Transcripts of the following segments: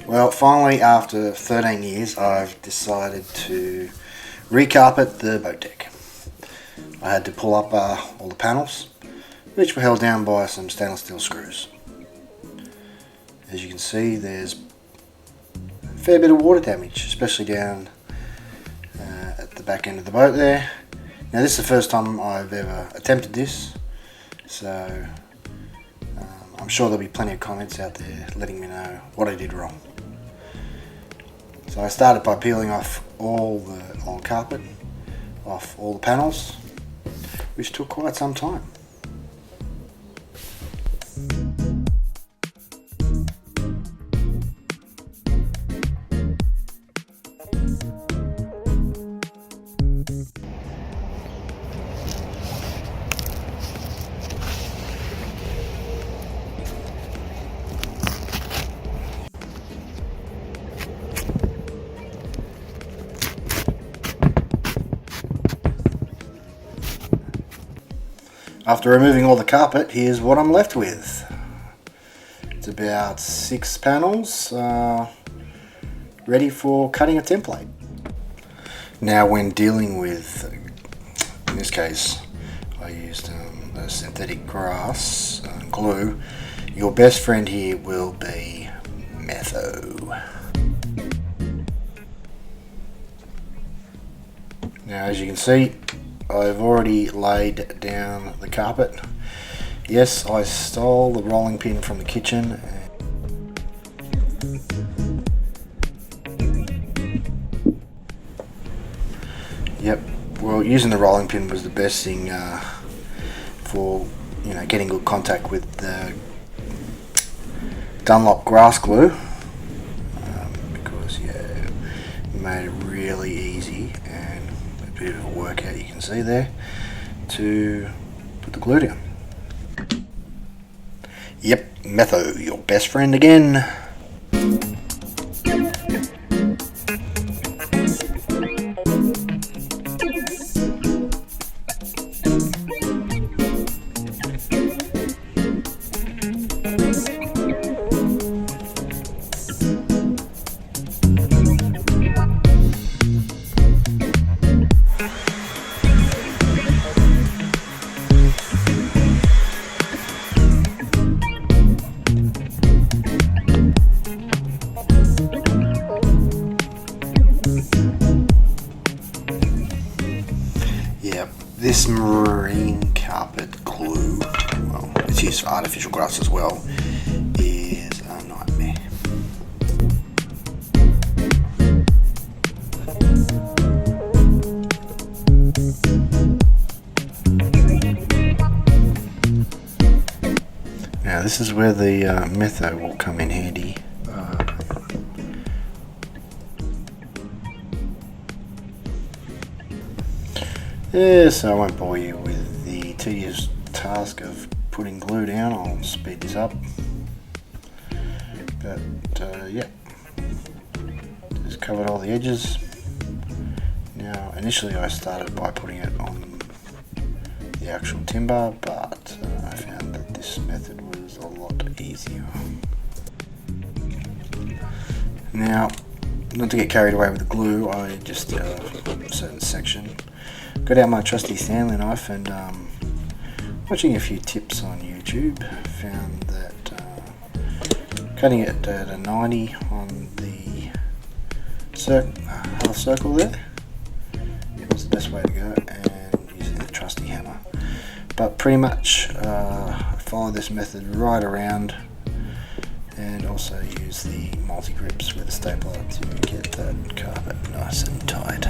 Well, finally, after 13 years, I've decided to recarpet the boat deck. I had to pull up all the panels, which were held down by some stainless steel screws. As you can see, there's a fair bit of water damage, especially down at the back end of the boat there. Now, this is the first time I've ever attempted this, so I'm sure there'll be plenty of comments out there letting me know what I did wrong. So I started by peeling off all the old carpet, off all the panels, which took quite some time. After removing all the carpet, here's what I'm left with. It's about 6 panels ready for cutting a template. Now, when dealing with, in this case, I used a synthetic grass glue, your best friend here will be Metho. Now, as you can see, I've already laid down the carpet. Yes, I stole the rolling pin from the kitchen. Yep, well, using the rolling pin was the best thing for getting good contact with the Dunlop grass glue, because it made it really easy and a bit of a workout, you can see there, to put the glue down. Yep, Metho, your best friend again. This marine carpet glue, well, it's used for artificial grass as well, is a nightmare. Now, this is where the Metho will come in handy. So I won't bore you with the tedious task of putting glue down. I'll speed this up. But yeah, just covered all the edges. Now, initially I started by putting it on the actual timber, but I found that this method was a lot easier. Now, not to get carried away with the glue, I just did a certain section. Got out my trusty Stanley knife and watching a few tips on YouTube, found that cutting it at a 90 on the half circle there was the best way to go, and using the trusty hammer. But pretty much follow this method right around, and also use the multi-grips with a stapler to get that carpet nice and tight.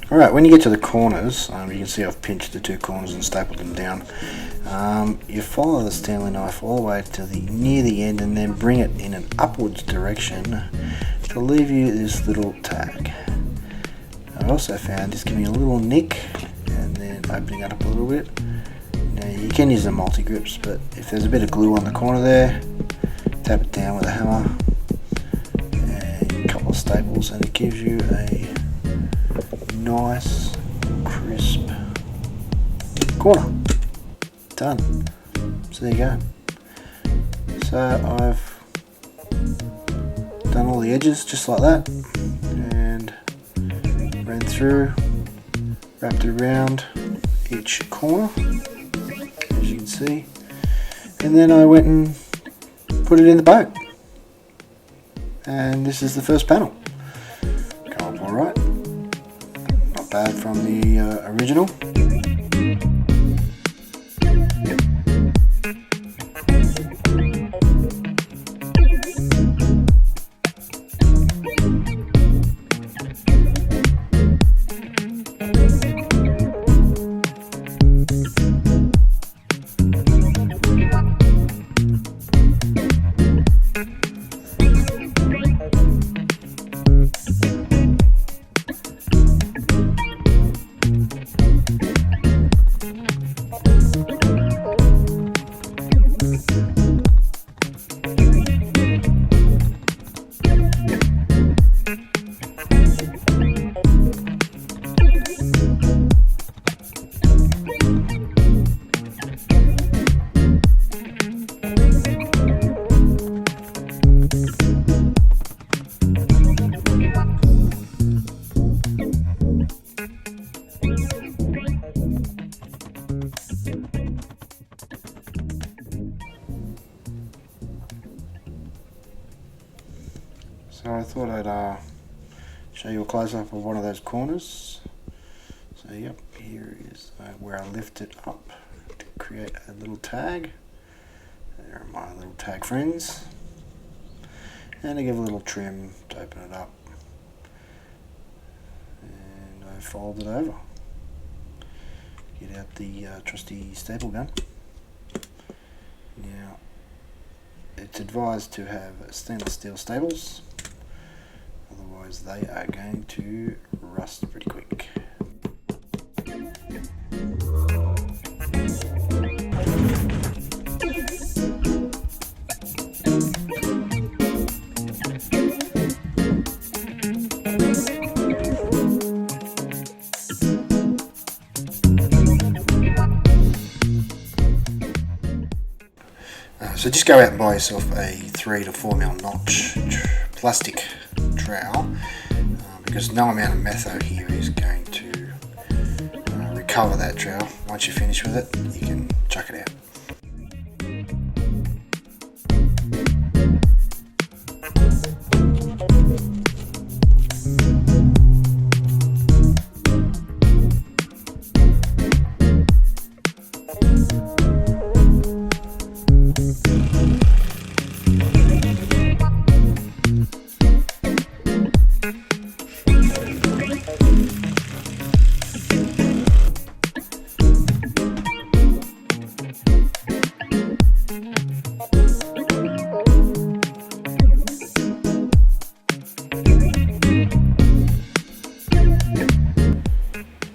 Alright, when you get to the corners, you can see I've pinched the 2 corners and stapled them down. You follow the Stanley knife all the way to near the end, and then bring it in an upwards direction to leave you this little tag. I also found just giving a little nick and then opening it up a little bit. Now you can use the multi-grips, but if there's a bit of glue on the corner there, tap it down with a hammer and a couple of staples and it gives you a nice crisp corner. Done. So there you go. So I've done all the edges just like that and ran through, wrapped it around each corner as you can see, and then I went and put it in the boat, and this is the first panel. Come up alright, not bad from the original. So I thought I'd show you a close-up of one of those corners. So yep, here is where I lift it up to create a little tag. There are my little tag friends. And I give a little trim to open it up. And I fold it over. Get out the trusty staple gun. Now, it's advised to have stainless steel staples. Otherwise they are going to rust pretty quick. So just go out and buy yourself a 3 to 4mm notch plastic trowel, because no amount of metho here is going to recover that trowel. Once you finish with it, you can chuck it out.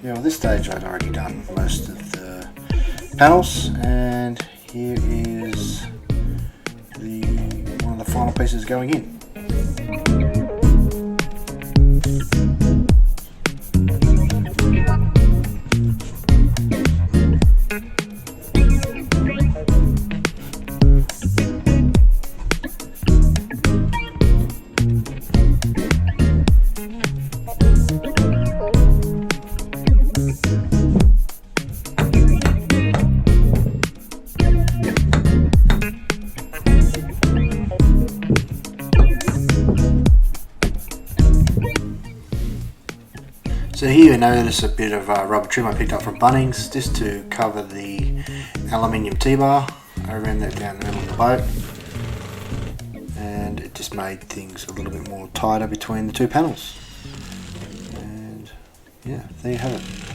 Now at this stage I'd already done most of the panels, and here is one of the final pieces going in. So here you notice a bit of rubber trim I picked up from Bunnings just to cover the aluminium T-bar. I ran that down the middle of the boat and it just made things a little bit more tighter between the two panels. And yeah, there you have it.